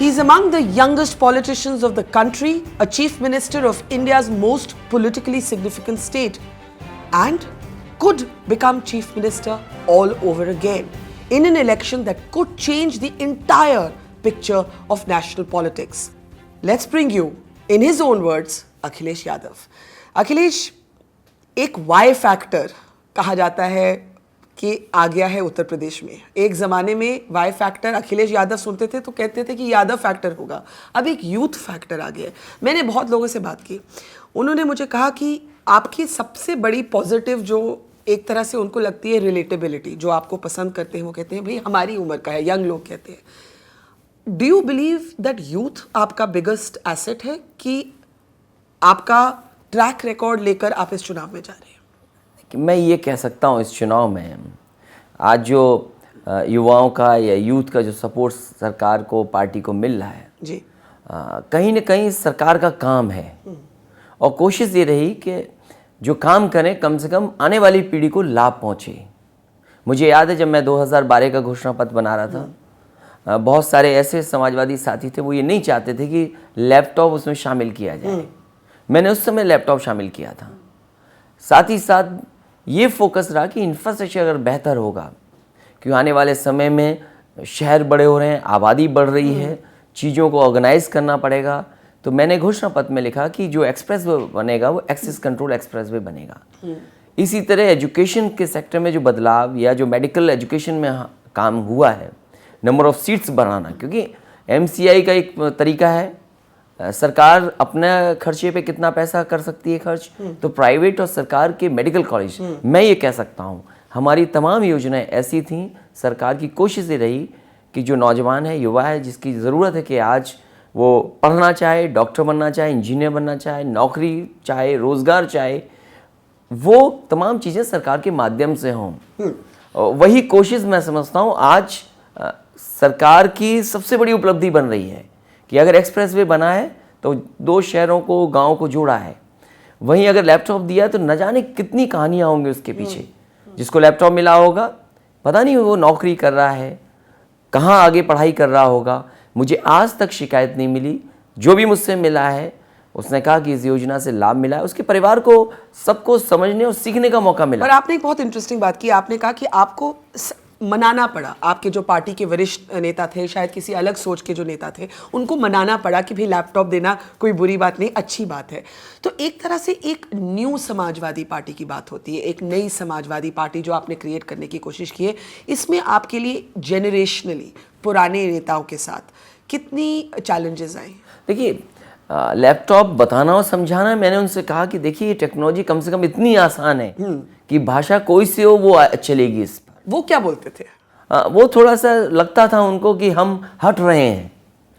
He's among the youngest politicians of the country, a chief minister of India's most politically significant state, and could become chief minister all over again in an election that could change the entire picture of national politics. Let's bring you, in his own words, Akhilesh Yadav. Akhilesh, एक Y factor कहा जाता है कि आ गया है उत्तर प्रदेश में। एक ज़माने में वाई फैक्टर अखिलेश यादव सुनते थे तो कहते थे कि यादव फैक्टर होगा। अब एक यूथ फैक्टर आ गया है। मैंने बहुत लोगों से बात की, उन्होंने मुझे कहा कि आपकी सबसे बड़ी पॉजिटिव जो एक तरह से उनको लगती है रिलेटेबिलिटी, जो आपको पसंद करते हैं वो कहते हैं भाई हमारी उम्र का है, यंग लोग कहते हैं। Do you believe that youth आपका बिगेस्ट एसेट है कि आपका ट्रैक रिकॉर्ड लेकर आप इस चुनाव में जा रहे हैं? मैं ये कह सकता हूँ इस चुनाव में आज जो युवाओं का या यूथ का जो सपोर्ट सरकार को, पार्टी को मिल रहा है जी, कहीं ना कहीं सरकार का काम है और कोशिश ये रही कि जो काम करें कम से कम आने वाली पीढ़ी को लाभ पहुँचे। मुझे याद है जब मैं 2012 का घोषणा पत्र बना रहा था, बहुत सारे ऐसे समाजवादी साथी थे वो ये नहीं चाहते थे कि लैपटॉप उसमें शामिल किया जाए। मैंने उस समय लैपटॉप शामिल किया था। साथ ही साथ ये फोकस रहा कि इंफ्रास्ट्रक्चर अगर बेहतर होगा, क्योंकि आने वाले समय में शहर बड़े हो रहे हैं, आबादी बढ़ रही है, चीज़ों को ऑर्गेनाइज करना पड़ेगा। तो मैंने घोषणा पत्र में लिखा कि जो एक्सप्रेस वे बनेगा वो एक्सेस कंट्रोल एक्सप्रेस वे बनेगा। इसी तरह एजुकेशन के सेक्टर में जो बदलाव या जो मेडिकल एजुकेशन में काम हुआ है, नंबर ऑफ सीट्स बढ़ाना, क्योंकि MCI का एक तरीका है, सरकार अपने खर्चे पे कितना पैसा कर सकती है खर्च, तो प्राइवेट और सरकार के मेडिकल कॉलेज, मैं ये कह सकता हूँ हमारी तमाम योजनाएं ऐसी थीं। सरकार की कोशिश ये रही कि जो नौजवान है, युवा है, जिसकी ज़रूरत है कि आज वो पढ़ना चाहे, डॉक्टर बनना चाहे, इंजीनियर बनना चाहे, नौकरी चाहे, रोज़गार चाहे, वो तमाम चीज़ें सरकार के माध्यम से हों। वही कोशिश मैं समझता हूँ आज सरकार की सबसे बड़ी उपलब्धि बन रही है कि अगर एक्सप्रेस वे बना है तो 2 शहरों को, गाँव को जोड़ा है। वहीं अगर लैपटॉप दिया है तो न जाने कितनी कहानियाँ होंगी उसके पीछे। जिसको लैपटॉप मिला होगा पता नहीं वो नौकरी कर रहा है, कहाँ आगे पढ़ाई कर रहा होगा। मुझे आज तक शिकायत नहीं मिली। जो भी मुझसे मिला है उसने कहा कि इस योजना से लाभ मिला है, उसके परिवार को सबको समझने और सीखने का मौका मिला। पर आपने एक बहुत इंटरेस्टिंग बात की, आपने कहा कि आपको मनाना पड़ा, आपके जो पार्टी के वरिष्ठ नेता थे, शायद किसी अलग सोच के जो नेता थे, उनको मनाना पड़ा कि भाई लैपटॉप देना कोई बुरी बात नहीं, अच्छी बात है। तो एक तरह से एक न्यू समाजवादी पार्टी की बात होती है, एक नई समाजवादी पार्टी जो आपने क्रिएट करने की कोशिश की है। इसमें आपके लिए जेनरेशनली पुराने नेताओं के साथ कितनी चैलेंजेस आए? देखिए, लैपटॉप बताना और समझाना, मैंने उनसे कहा कि देखिए ये टेक्नोलॉजी कम से कम इतनी आसान है कि भाषा कोई सी हो वो चलेगी इस पर। वो क्या बोलते थे? वो थोड़ा सा लगता था उनको कि हम हट रहे हैं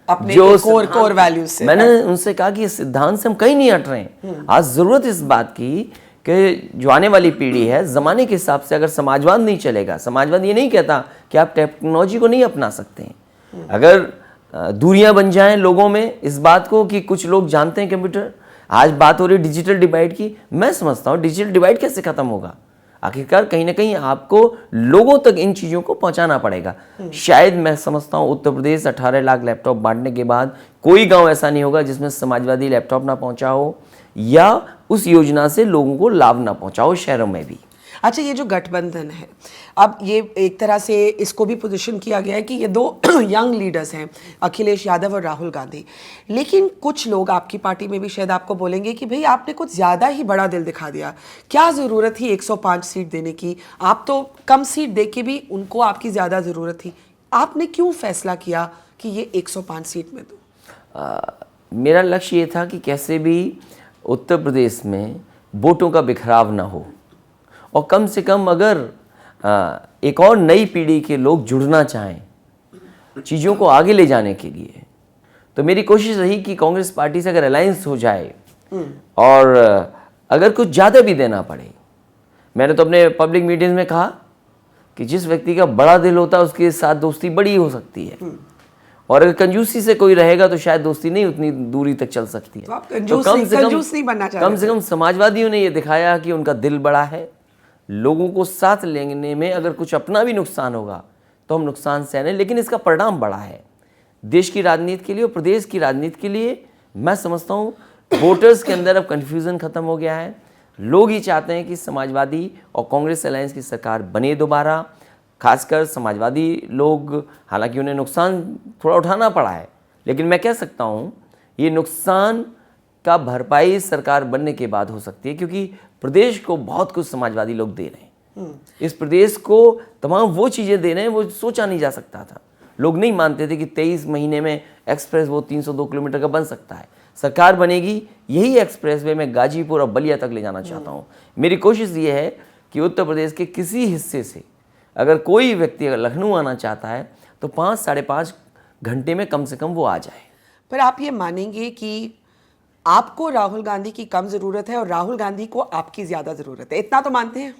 अपने जो कोर वैल्यूज से। मैंने उनसे कहा कि इस सिद्धांत से हम कहीं नहीं हट रहे हैं। आज जरूरत इस बात की कि जो आने वाली पीढ़ी है, जमाने के हिसाब से अगर समाजवाद नहीं चलेगा, समाजवाद ये नहीं कहता कि आप टेक्नोलॉजी को नहीं अपना सकते हैं। अगर दूरियां बन जाएं लोगों में इस बात को कि कुछ लोग जानते हैं कंप्यूटर, आज बात हो रही है डिजिटल डिवाइड की, मैं समझता हूँ डिजिटल डिवाइड कैसे खत्म होगा? आखिरकार कहीं ना कहीं आपको लोगों तक इन चीज़ों को पहुंचाना पड़ेगा। शायद मैं समझता हूँ उत्तर प्रदेश 18 लाख लैपटॉप बांटने के बाद कोई गांव ऐसा नहीं होगा जिसमें समाजवादी लैपटॉप ना पहुंचा हो या उस योजना से लोगों को लाभ ना पहुंचा हो, शहरों में भी। अच्छा, ये जो गठबंधन है, अब ये एक तरह से इसको भी पोजीशन किया गया है कि ये 2 यंग लीडर्स हैं, अखिलेश यादव और राहुल गांधी। लेकिन कुछ लोग आपकी पार्टी में भी शायद आपको बोलेंगे कि भाई आपने कुछ ज़्यादा ही बड़ा दिल दिखा दिया, क्या ज़रूरत थी 105 सीट देने की? आप तो कम सीट दे के भी उनको आपकी ज़्यादा ज़रूरत थी। आपने क्यों फैसला किया कि ये 105 सीट में दो? मेरा लक्ष्य ये था कि कैसे भी उत्तर प्रदेश में वोटों का बिखराव ना हो और कम से कम अगर एक और नई पीढ़ी के लोग जुड़ना चाहें चीज़ों को आगे ले जाने के लिए, तो मेरी कोशिश रही कि कांग्रेस पार्टी से अगर अलायंस हो जाए और अगर कुछ ज़्यादा भी देना पड़े। मैंने तो अपने पब्लिक मीटिंग्स में कहा कि जिस व्यक्ति का बड़ा दिल होता है उसके साथ दोस्ती बड़ी हो सकती है, और अगर कंजूसी से कोई रहेगा तो शायद दोस्ती नहीं उतनी दूरी तक चल सकती है। तो कम से कम समाजवादियों ने ये दिखाया कि उनका दिल बड़ा है। लोगों को साथ लेने में अगर कुछ अपना भी नुकसान होगा तो हम नुकसान सहने, लेकिन इसका परिणाम बड़ा है। देश की राजनीति के लिए और प्रदेश की राजनीति के लिए मैं समझता हूँ वोटर्स के अंदर अब कन्फ्यूज़न ख़त्म हो गया है। लोग ही चाहते हैं कि समाजवादी और कांग्रेस अलायंस की सरकार बने दोबारा। खासकर समाजवादी लोग, हालांकि उन्हें नुकसान थोड़ा उठाना पड़ा है, लेकिन मैं कह सकता हूँ ये नुकसान का भरपाई सरकार बनने के बाद हो सकती है, क्योंकि प्रदेश को बहुत कुछ समाजवादी लोग दे रहे हैं। इस प्रदेश को तमाम वो चीज़ें दे रहे हैं वो सोचा नहीं जा सकता था। लोग नहीं मानते थे कि 23 महीने में एक्सप्रेस वो 302 किलोमीटर का बन सकता है। सरकार बनेगी, यही एक्सप्रेस वे मैं गाजीपुर और बलिया तक ले जाना चाहता हूँ। मेरी कोशिश ये है कि उत्तर प्रदेश के किसी हिस्से से अगर कोई व्यक्ति अगर लखनऊ आना चाहता है तो 5-5.5 घंटे में कम से कम वो आ जाए। पर आप ये मानेंगे कि आपको राहुल गांधी की कम ज़रूरत है और राहुल गांधी को आपकी ज़्यादा ज़रूरत है, इतना तो मानते हैं?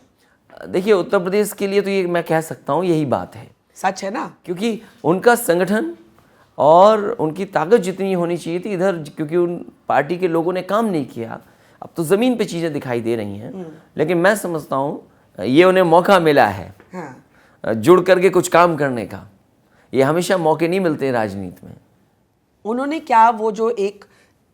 देखिए, उत्तर प्रदेश के लिए तो ये मैं कह सकता हूँ यही बात है। सच है ना? क्योंकि उनका संगठन और उनकी ताकत जितनी होनी चाहिए थी इधर, क्योंकि उन पार्टी के लोगों ने काम नहीं किया। अब तो ज़मीन पे चीज़ें दिखाई दे रही हैं, लेकिन मैं समझता हूँ ये उन्हें मौका मिला है जुड़ करके कुछ काम करने का। ये हमेशा मौके नहीं मिलते राजनीति में। उन्होंने क्या वो जो एक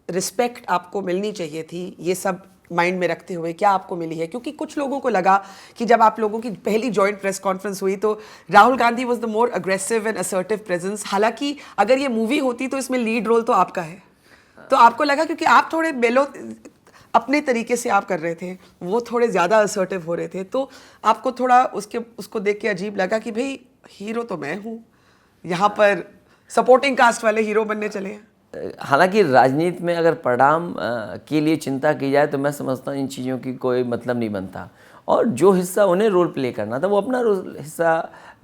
रिस्पेक्ट आपको मिलनी चाहिए थी, ये सब माइंड में रखते हुए क्या आपको मिली है? क्योंकि कुछ लोगों को लगा कि जब आप लोगों की पहली जॉइंट प्रेस कॉन्फ्रेंस हुई तो Rahul Gandhi was the more aggressive and assertive presence. हालांकि अगर ये मूवी होती तो इसमें लीड रोल तो आपका है। तो आपको लगा क्योंकि आप थोड़े मेलो अपने तरीके से आप कर रहे थे, वो थोड़े ज़्यादा असर्टिव हो रहे थे, तो आपको थोड़ा उसको देख के अजीब लगा कि भाई हीरो तो मैं हूँ, यहाँ पर सपोर्टिंग कास्ट वाले हीरो बनने चले हैं। हालांकि राजनीति में अगर परिणाम के लिए चिंता की जाए तो मैं समझता हूँ इन चीज़ों की कोई मतलब नहीं बनता। और जो हिस्सा उन्हें रोल प्ले करना था वो अपना हिस्सा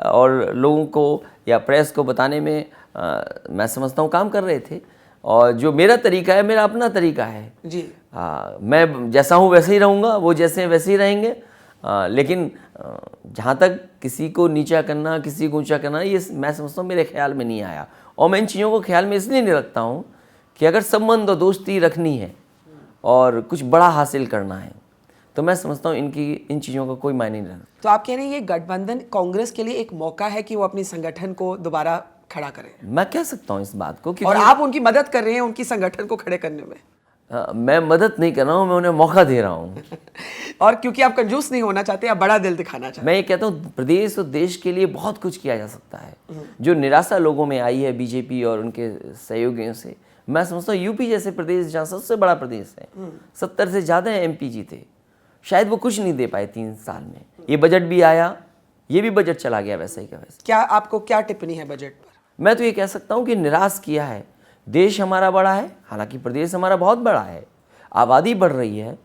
और लोगों को या प्रेस को बताने में मैं समझता हूँ काम कर रहे थे। और जो मेरा तरीका है, मेरा अपना तरीका है जी। मैं जैसा हूँ वैसे ही रहूँगा, वो जैसे हैं वैसे ही रहेंगे। लेकिन जहाँ तक किसी को नीचा करना, किसी को ऊंचा करना, ये मैं समझता हूँ मेरे ख्याल में नहीं आया। और मैं इन चीज़ों को ख्याल में इसलिए नहीं रखता हूँ कि अगर संबंध और दोस्ती रखनी है और कुछ बड़ा हासिल करना है तो मैं समझता हूँ इन चीज़ों का कोई मायने नहीं रखता। तो आप कह रहे हैं ये गठबंधन कांग्रेस के लिए एक मौका है कि वो अपने संगठन को दोबारा खड़ा करें? मैं कह सकता हूँ इस बात को, और आप उनकी मदद कर रहे हैं उनकी संगठन को खड़े करने में। मैं मदद नहीं कर रहा हूँ, मैं उन्हें मौका दे रहा हूँ। और क्योंकि आप कंजूस नहीं होना चाहते, आप बड़ा दिल दिखाना चाहते हैं। मैं ये कहता हूँ प्रदेश और देश के लिए बहुत कुछ किया जा सकता है। जो निराशा लोगों में आई है बीजेपी और उनके सहयोगियों से, मैं समझता हूँ यूपी जैसे प्रदेश जहाँ सबसे बड़ा प्रदेश है, 70 से ज़्यादा एमपी जीते, शायद वो कुछ नहीं दे पाए 3 साल में। ये बजट भी आया, ये भी बजट चला गया वैसे ही का वैसे। क्या आपको क्या टिप्पणी है बजट पर? मैं तो ये कह सकता हूँ कि निराश किया है। देश हमारा बड़ा है, हालांकि प्रदेश हमारा बहुत बड़ा है, आबादी बढ़ रही है,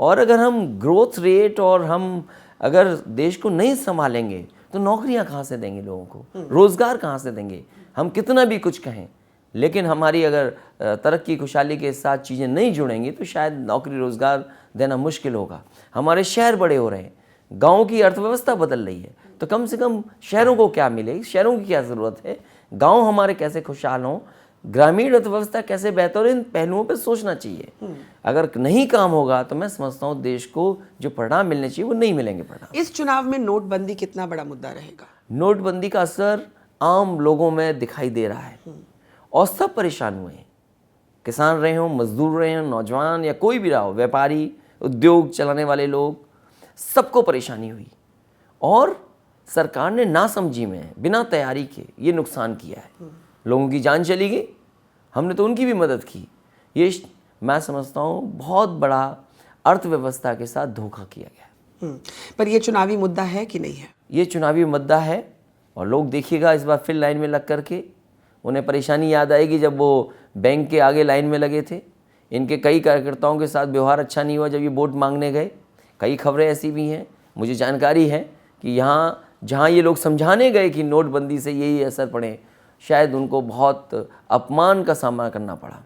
और अगर हम ग्रोथ रेट और हम अगर देश को नहीं संभालेंगे तो नौकरियां कहाँ से देंगे लोगों को, रोज़गार कहाँ से देंगे? हम कितना भी कुछ कहें, लेकिन हमारी अगर तरक्की खुशहाली के साथ चीज़ें नहीं जुड़ेंगी तो शायद नौकरी रोज़गार देना मुश्किल होगा। हमारे शहर बड़े हो रहे हैं, गाँव की अर्थव्यवस्था बदल रही है, तो कम से कम शहरों को क्या मिले, शहरों की क्या ज़रूरत है, गाँव हमारे कैसे खुशहाल हों, ग्रामीण अर्थव्यवस्था कैसे बेहतर, इन पहलुओं पर सोचना चाहिए। अगर नहीं काम होगा तो मैं समझता हूँ देश को जो परिणाम मिलने चाहिए वो नहीं मिलेंगे परिणाम। इस चुनाव में नोटबंदी कितना बड़ा मुद्दा रहेगा? नोटबंदी का असर आम लोगों में दिखाई दे रहा है और सब परेशान हुए हैं। किसान रहे हों, मजदूर रहे हों, नौजवान या कोई भी रहा हो, व्यापारी, उद्योग चलाने वाले लोग, सबको परेशानी हुई। और सरकार ने नासमझी में बिना तैयारी के ये नुकसान किया है। लोगों की जान चली गई, हमने तो उनकी भी मदद की। ये मैं समझता हूँ बहुत बड़ा अर्थव्यवस्था के साथ धोखा किया गया। पर ये चुनावी मुद्दा है कि नहीं है? ये चुनावी मुद्दा है और लोग देखिएगा इस बार फिर लाइन में लग करके उन्हें परेशानी याद आएगी जब वो बैंक के आगे लाइन में लगे थे। इनके कई कार्यकर्ताओं के साथ व्यवहार अच्छा नहीं हुआ जब ये वोट मांगने गए। कई खबरें ऐसी भी हैं, मुझे जानकारी है कि यहाँ जहाँ ये लोग समझाने गए कि नोटबंदी से यही असर पड़े, शायद उनको बहुत अपमान का सामना करना पड़ा।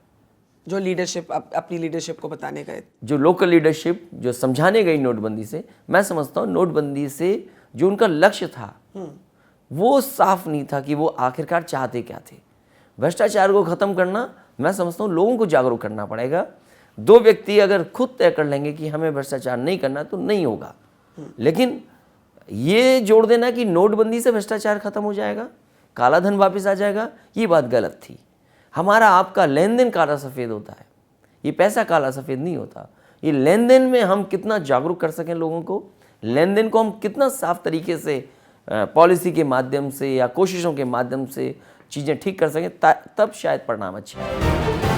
जो लीडरशिप अपनी लीडरशिप को बताने गए, जो लोकल लीडरशिप जो समझाने गई नोटबंदी से, मैं समझता हूँ नोटबंदी से जो उनका लक्ष्य था वो साफ नहीं था कि वो आखिरकार चाहते क्या थे। भ्रष्टाचार को ख़त्म करना, मैं समझता हूँ लोगों को जागरूक करना पड़ेगा। 2 व्यक्ति अगर खुद तय कर लेंगे कि हमें भ्रष्टाचार नहीं करना तो नहीं होगा, लेकिन ये जोड़ देना कि नोटबंदी से भ्रष्टाचार खत्म हो जाएगा, काला धन वापस आ जाएगा, ये बात गलत थी। हमारा आपका लेन देन काला सफ़ेद होता है, ये पैसा काला सफ़ेद नहीं होता। ये लेन देन में हम कितना जागरूक कर सकें लोगों को, लेन देन को हम कितना साफ तरीके से पॉलिसी के माध्यम से या कोशिशों के माध्यम से चीज़ें ठीक कर सकें, तब शायद परिणाम अच्छे आए।